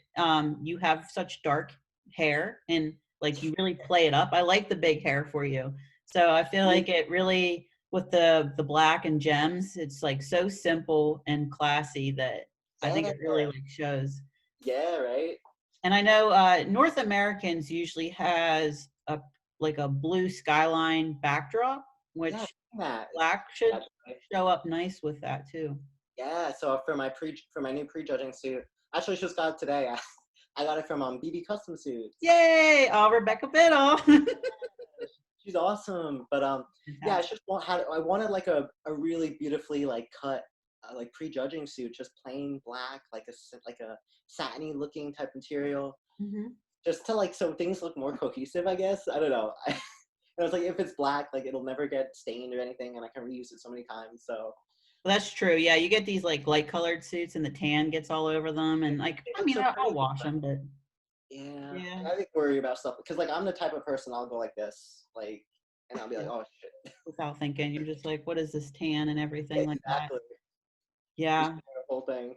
you have such dark hair and, like, you really play it up. I like the big hair for you. So I feel like it really with the black and gems, it's, like, so simple and classy that I think yeah, it really, like, shows. yeah, right. And I know, North Americans usually has like, a blue skyline backdrop, Yeah, which that. black should Actually. show up nice with that too. Yeah, so for my new prejudging suit, actually just got it today. I got it from BB Custom Suits. Yay! Oh, Rebecca Biddle. She's awesome. But yeah, Fantastic. I wanted like a really beautifully like cut like prejudging suit, just plain black, like a satiny looking type material, Mhm. just to like so things look more cohesive. I guess I don't know. And it's like, if it's black, like it'll never get stained or anything, and I can reuse it so many times. So Well, that's true. Yeah, you get these like light colored suits and the tan gets all over them, and like it I looks mean so I'll pretty. wash them, but Yeah, yeah, and I think worry about stuff because like I'm the type of person I'll go like this, like, and I'll be like, yeah, oh shit. without thinking, you're just like, what is this tan and everything like that. Exactly. Just Yeah, the whole thing.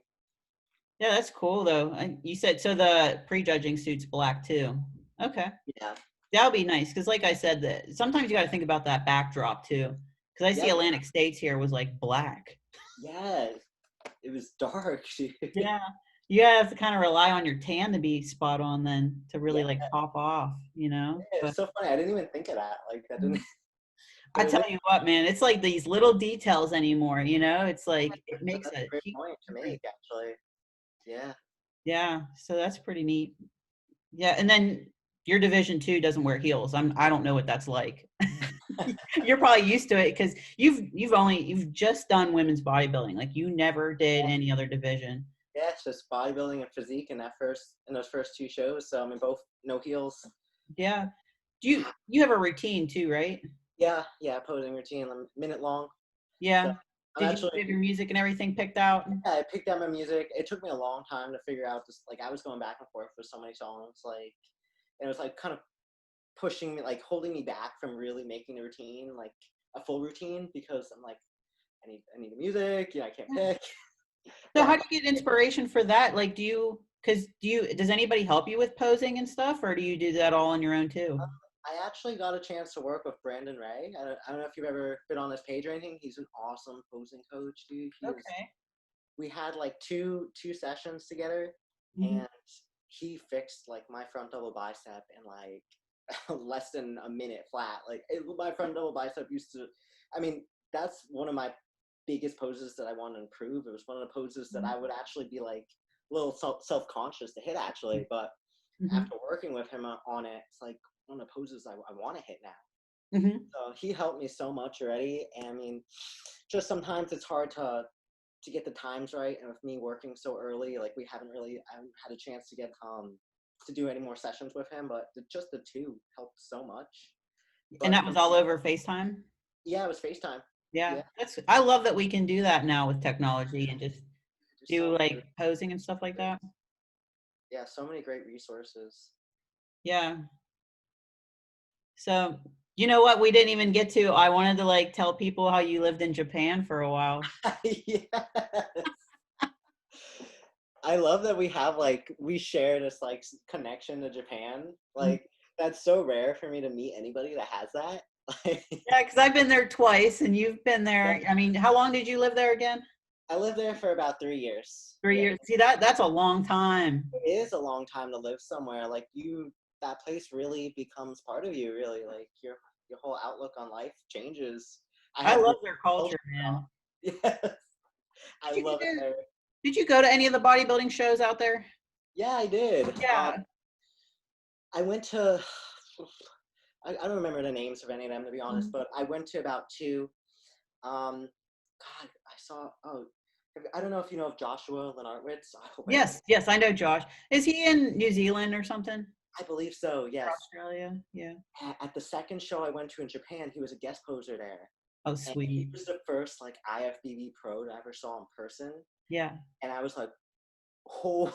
yeah, that's cool though. And you said so the prejudging suit's black too. Okay, Yeah. that'll be nice because like I said, that sometimes you got to think about that backdrop too. Because I see Yeah. Atlantic States here was like black. Yeah. It was dark. Dude. Yeah. You have to kind of rely on your tan to be spot on then to Yeah. really like pop off, you know? It's But so funny. I didn't even think of that. Like that didn't. I But it tell looks. you what, man, it's like these little details anymore, you know? It's like it makes That's a a great huge point to difference. make, actually. Yeah. Yeah, so that's pretty neat. Yeah, and then your division two doesn't wear heels. I don't know what that's like. You're probably used to it because you've just done women's bodybuilding. Like you never did any other division. Yeah, it's just bodybuilding and physique in those first two shows. So I mean, both no heels. Yeah. You have a routine too, right? Yeah, yeah, posing routine, a minute long. So Yeah. I'm Did you actually, have your music and everything picked out? yeah, I picked out my music. It took me a long time to figure out just like I was going back and forth with so many songs, like, and it was like kind of pushing me, like holding me back from really making the routine like a full routine because I'm like, I need the music. Yeah, I can't pick. So how But do you get inspiration for that? Like does anybody help you with posing and stuff or do you do that all on your own too? I actually got a chance to work with Brandon Ray. I don't know if you've ever been on his page or anything. He's an awesome posing coach, dude. Okay. We had like two sessions together, Mhm. and he fixed like my front double bicep in like less than a minute flat. Like my front double bicep used to. I mean, that's one of my biggest poses that I want to improve. It was one of the poses that I would actually be like a little self-conscious to hit actually, but Mhm. after working with him on it, it's like one of the poses I want to hit now. Mhm. So he helped me so much already. And I mean, just sometimes it's hard to get the times right. And with me working so early, like I haven't had a chance to get to do any more sessions with him. But just the two helped so much. And But that was all over FaceTime? yeah, it was FaceTime. Yeah. Yeah, I love that we can do that now with technology and just just so do many. like posing and stuff like that. Yeah, so many great resources. Yeah. So, you know what? We didn't even get to. I wanted to like tell people how you lived in Japan for a while. Yeah. I love that we share this like connection to Japan. Mhm. Like that's so rare for me to meet anybody that has that. Like, Yeah, because I've been there twice and you've been there. I mean, how long did you live there again? I lived there for about 3 years. 3 years. See that's a long time. It is a long time to live somewhere. Like that place really becomes part of you. Really, like your whole outlook on life changes. I I had love really their good culture culture, shock. man. Yes, I Did you love it go, there. did you go to any of the bodybuilding shows out there? Yeah, I did. Yeah. I went to. I don't remember the names of any of them to be honest, Mhm. but I went to about two. God, I saw. Oh, I don't know if you know of Joshua Lenartwitz. I hope I Yes, yes, I know Josh. Is he in New Zealand or something? I believe so. Or Yes. Australia? Yeah. At the second show I went to in Japan, he was a guest poser there, Oh, and he sweet. was the first like IFBB pro that I ever saw in person, Yeah. and I was like, "Holy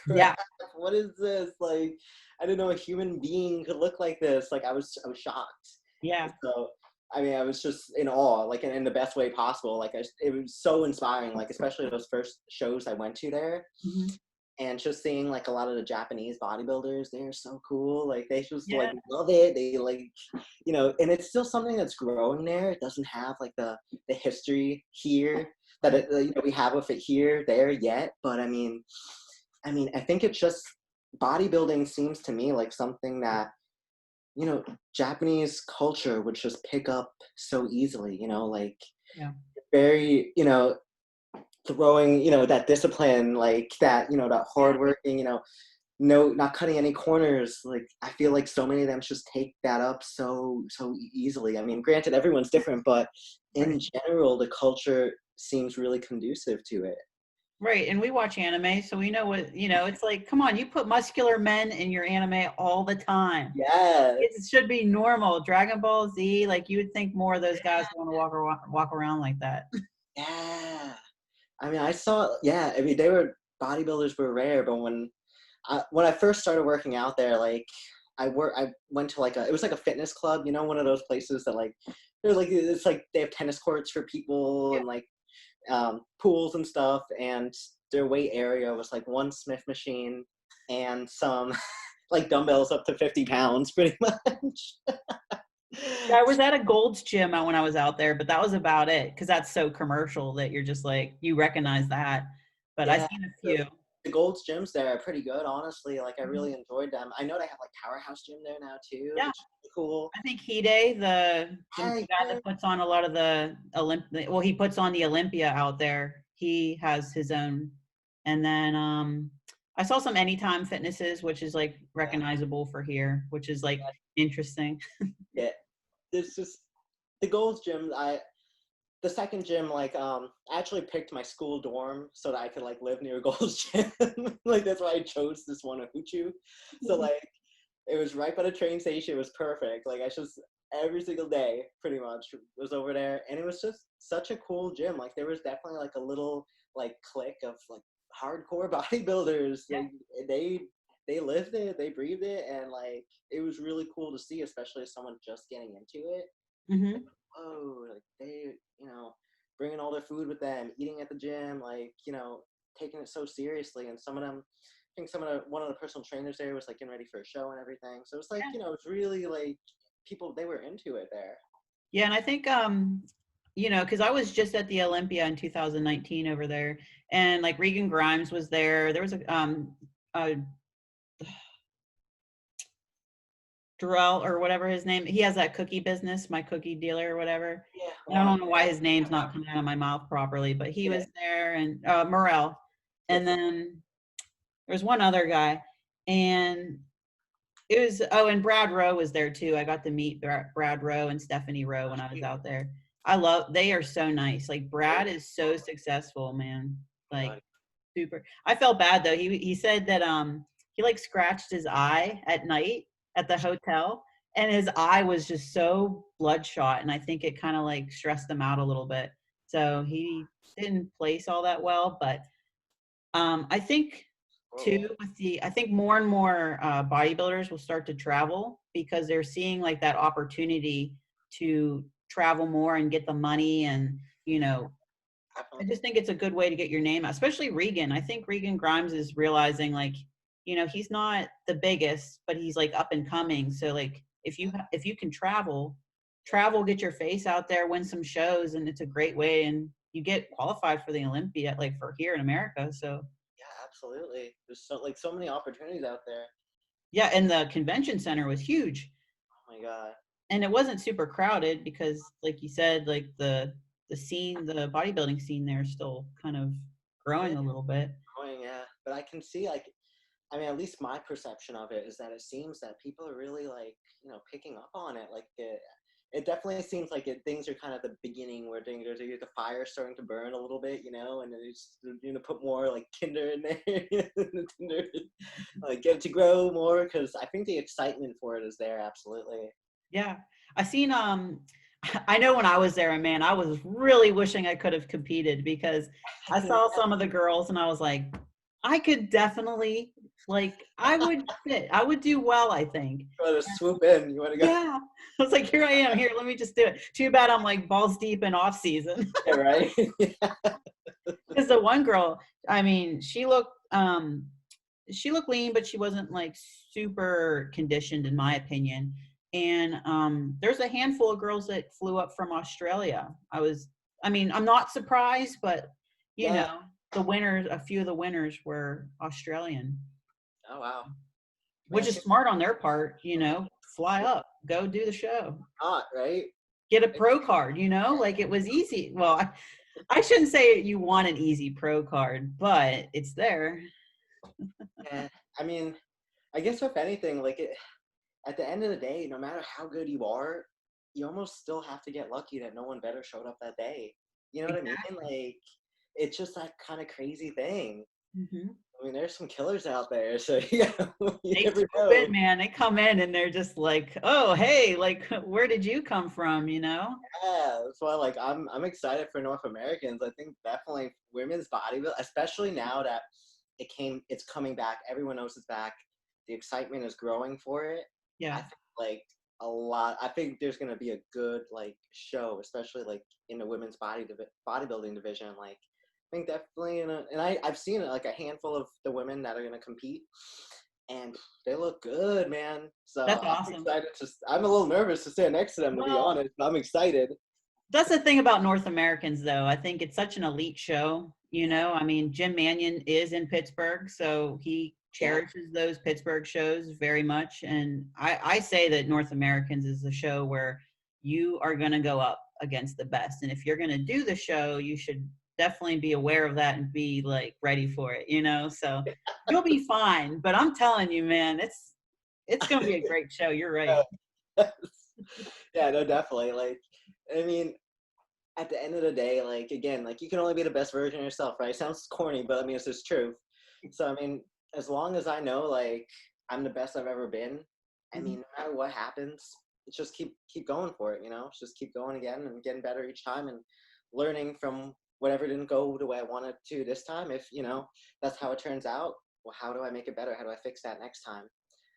Yeah. crap! What is this? Like, I didn't know a human being could look like this. Like, I was shocked. Yeah. So, I mean, I was just in awe, like in the best way possible. Like, it was so inspiring. Like, especially those first shows I went to there. Mhm. And just seeing like a lot of the Japanese bodybuilders, they're so cool. Like they just Yeah. like love it. They like, and it's still something that's growing there. It doesn't have like the history here that we have with it here, there yet. But I think it's just bodybuilding seems to me like something that Japanese culture would just pick up so easily. Like Yeah. very throwing that discipline, like that Yeah. hard working, no, not cutting any corners. Like I feel like so many of them just take that up so easily. I mean, granted, everyone's different, but in Right. general, the culture seems really conducive to it. Right, and we watch anime, so we know what, it's like, come on, you put muscular men in your anime all the time. Yeah. It should be normal. Dragon Ball Z, like you would think more of those guys want to walk around like that. Yeah. I mean, I saw, yeah, I mean, they were, bodybuilders were rare, but when I first started working out there, like, I went to like it was like a fitness club, one of those places that like, they're like, it's like they have tennis courts for people and like, pools and stuff, and their weight area was like one Smith machine and some like dumbbells up to 50 pounds pretty much. Yeah, I was at a Gold's Gym when I was out there, but that was about it because that's so commercial that you're just like, you recognize that. But I Yeah, seen a the, few. the Gold's gyms there are pretty good, honestly. Like, I Mhm. really enjoyed them. I know they have like Powerhouse Gym there now too, Yeah, which is really cool. I think Hide, the Hey, guy yeah. that puts on a lot of the well, he puts on the Olympia out there. He has his own. And then I saw some Anytime Fitnesses, which is like recognizable for here, which is like interesting. Yeah, this just the Gold's Gym. The second gym, like, I actually picked my school dorm so that I could like live near Gold's Gym. Like, that's why I chose this one in Huchu. So like, it was right by the train station. It was perfect. Like, I just every single day pretty much was over there, and it was just such a cool gym. Like, there was definitely like a little like clique of like hardcore bodybuilders. Yeah. Like, they lived it, they breathed it, and like it was really cool to see, especially as someone just getting into it. Hmm. Oh, like they, bringing all their food with them, eating at the gym, like, taking it so seriously. And some of them, I think one of the personal trainers there was like getting ready for a show and everything. So it's like, it's really like people, they were into it there. Yeah, and I think because I was just at the Olympia in 2019 over there, and like Regan Grimes was there. There was a Darrell or whatever his name. He has that cookie business, my cookie dealer or whatever. Yeah. And I don't know why his name's not coming out of my mouth properly, but he Yeah. was there, and Morel. Yeah. And then there was one other guy, and it was and Brad Rowe was there too. I got to meet Brad Rowe and Stephanie Rowe when I was out there. They are so nice. Like Brad is so successful, man. Like super. I felt bad though. He said that he like scratched his eye at night at the hotel, and his eye was just so bloodshot, and I think it kind of like stressed him out a little bit. So he didn't place all that well, but I think too I think more and more bodybuilders will start to travel because they're seeing like that opportunity to travel more and get the money, and I just think it's a good way to get your name out, especially Regan. I think Regan Grimes is realizing like, he's not the biggest, but he's like up and coming. So like if you can travel, get your face out there, win some shows, and it's a great way, and you get qualified for the Olympia like for here in America. So Yeah, absolutely. There's so many opportunities out there. yeah, and the convention center was huge. Oh my God. And it wasn't super crowded because like you said, like the scene, the bodybuilding scene there is still kind of Yeah, growing a little bit. yeah. But I can see, like, I mean, at least my perception of it is that it seems that people are really like, picking up on it. Like, it definitely seems like things are kind of the beginning where there's the fire starting to burn a little bit, and then put more like Tinder in there, Tinder, like get it to grow more, because I think the excitement for it is there. Absolutely. Yeah. I seen I know when I was there, man, I was really wishing I could have competed because I saw some of the girls and I was like, I could definitely like I would fit. I would do well, I think. You want to swoop in? You want to go? Yeah. I was like, here I am. Here, let me just do it. Too bad I'm like balls deep in off season. Yeah, right. Because the one girl, I mean, she looked lean, but she wasn't like super conditioned in my opinion. And there's a handful of girls that flew up from Australia. I'm not surprised, but Yeah. a few of the winners were Australian, Oh wow. which Man, is smart on their part, fly up, go do the show, not right. get a pro card, like it was easy. Well, I shouldn't say you want an easy pro card, but it's there. Yeah. I mean, I guess if anything, like at the end of the day, no matter how good you are, you almost still have to get lucky that no one better showed up that day. You know what I mean? Like, it's just that kind of crazy thing. Mm-hmm. I mean, there's some killers out there, so you They never swoop know. in, man. They come in and they're just like, oh, hey, like, where did you come from, you know? Yeah, that's why like I'm excited for North Americans. I think definitely women's bodybuilding, especially now that it's coming back. Everyone knows it's back. The excitement is growing for it. I Yeah. think like a lot. I think there's gonna be a good like show, especially like in the women's bodybuilding division. Like I think definitely and I've seen like a handful of the women that are gonna compete, and they look good, man. So That's I'm awesome. excited. I'm a little nervous to stand next to them, to be Well, honest, but I'm excited. that's the thing about North Americans, though. I think it's such an elite show. You know, I mean, Jim Mannion is in Pittsburgh, so he Yeah. cherishes those Pittsburgh shows very much. And I say that North Americans is a show where you are going to go up against the best. And if you're going to do the show, you should definitely be aware of that and be like ready for it, you know? So you'll be fine. But I'm telling you, man, it's going to be a great show. You're right. Yeah, no, definitely. Like, I mean, at the end of the day, like, again, like, you can only be the best version of yourself, right? Sounds corny, but I mean, it's just true. So, I mean, as long as I know, like, I'm the best I've ever been, I Mhm. mean, no matter what happens, it's just keep going for it, you know? It's just keep going again and getting better each time and learning from whatever didn't go the way I wanted to this time. If, that's how it turns out, well, how do I make it better? How do I fix that next time?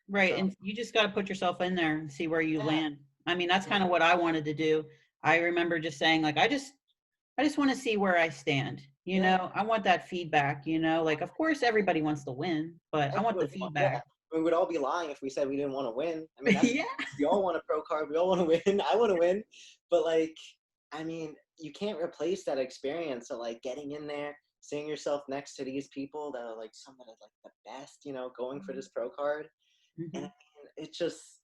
Right, So, and you just got to put yourself in there and see where you yeah. land. I mean, that's kind of what I wanted to do. I remember just saying like I just want to see where I stand. You Yeah. know, I want that feedback, you know, like of course everybody wants to win, but I want the Yeah, feedback. we would all be lying if we said we didn't want to win. I mean, that's Yeah. we all want a pro card. We all want to win. I want to win, but like, I mean, you can't replace that experience of like getting in there, seeing yourself next to these people that are like some of the like the best, going for this pro card. And I Mhm. mean, it just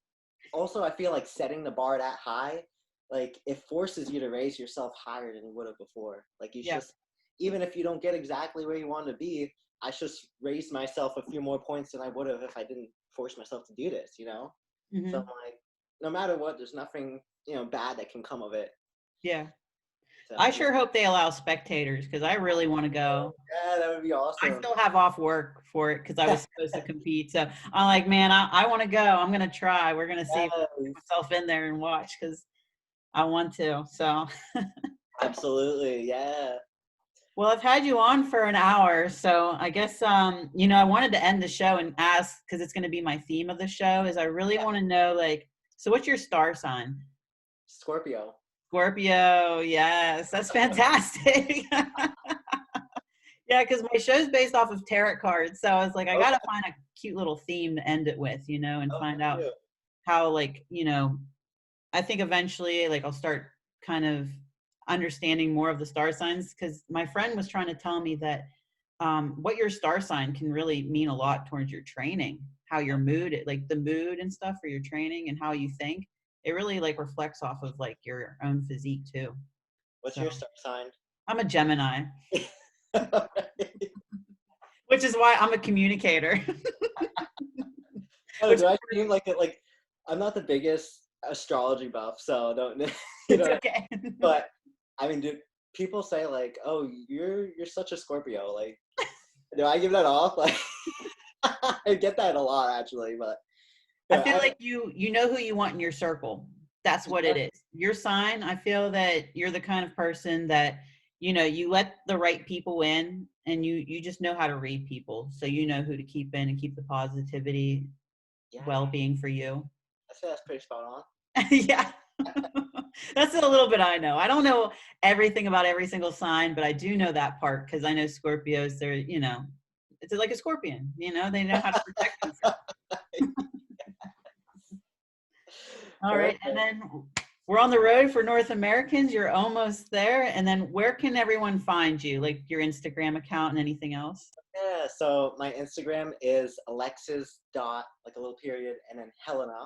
also I feel like setting the bar that high, like it forces you to raise yourself higher than you would have before. Like you Yeah. just even if you don't get exactly where you want to be, I just raised myself a few more points than I would have if I didn't force myself to do this. So I'm Mhm. like, no matter what, there's nothing, bad that can come of it. Yeah. I So yeah. sure hope they allow spectators because I really want to go. Yeah, that would be I awesome. still have off work for it because I was supposed to compete. So I'm like, man, I want to go. I'm gonna try. We're gonna see if I can get Yes, myself in there and watch because I want to. So, absolutely. Yeah. well, I've had you on for an hour, so I guess I wanted to end the show and ask because it's going to be my theme of the show. Is I really Yeah. want to know, like, so what's your star sign? Scorpio. Scorpio. Yes, that's fantastic. Yeah, because my show's based off of tarot cards, so I was like, I got to Okay. find a cute little theme to end it with, and Oh, find out cute. how, like, I think eventually, like, I'll start kind of understanding more of the star signs because my friend was trying to tell me that what your star sign can really mean a lot towards your training, how your mood, like the mood and stuff for your training and how you think. It really like reflects off of like your own physique too. What's So your star sign? I'm a Gemini, which is why I'm a communicator. Oh, Which do I seem like it? Like, I'm not the biggest astrology buff, so don't it's okay. But I mean, do people say like, "Oh, you're such a Scorpio"? Like, do I give that off? Like, I get that a lot actually, but I feel I like you know who you want in your circle. That's what yeah, it is. Your sign, I feel that you're the kind of person that, you let the right people in and you just know how to read people. So you know who to keep in and keep the positivity, yeah, well-being for you. I say that's pretty spot on. Yeah. That's a little bit I know. I don't know everything about every single sign, but I do know that part because I know Scorpios, it's like a scorpion, they know how to protect themselves. All right. And Perfect. then we're on the road for North Americans. You're almost there. And then where can everyone find you? Like your Instagram account and anything else? Yeah. So my Instagram is Alexis dot like a little period and then Helena,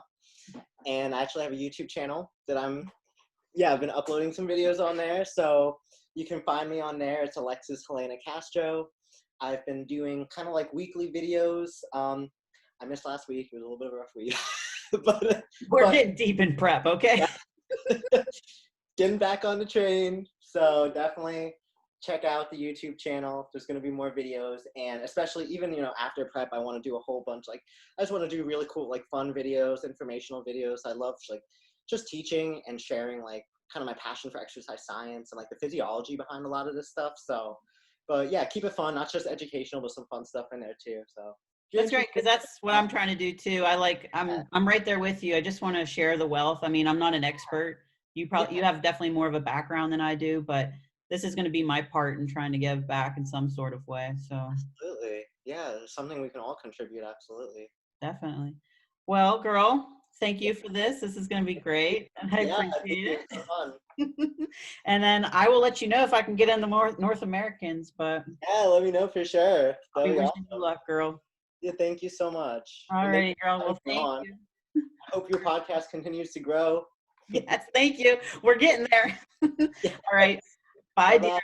and I actually have a YouTube channel that I've been uploading some videos on there. So you can find me on there. It's Alexis Helena Castro. I've been doing kind of like weekly videos. I missed last week. It was a little bit of a rough week, but We're but getting deep in prep. Okay. getting back on the train. So definitely. check out the YouTube channel. There's going to be more videos, and especially even, after prep, I want to do a whole bunch. Like, I just want to do really cool, like, fun videos, informational videos. I love, like, just teaching and sharing, like, kind of my passion for exercise science and, like, the physiology behind a lot of this stuff. So, but yeah, keep it fun, not just educational, but some fun stuff in there too. So That's great, because that's what I'm trying to do too. I'm right there with you. I just want to share the wealth. I mean, I'm not an expert. You have definitely more of a background than I do, but this is going to be my part in trying to give back in some sort of way. So absolutely, yeah, there's something we can all contribute. Absolutely, definitely. Well, girl, thank you for this. This is going to be great. I appreciate it. Fun. And then I will let you know if I can get in the more North Americans, but Yeah, let me know for sure. I'll be wishing Awesome. you luck, girl. Yeah, thank you so much. All right, girl. Well, thank you. I hope your podcast continues to grow. Yes, thank you. We're getting there. Yeah. All right. Bye, dear.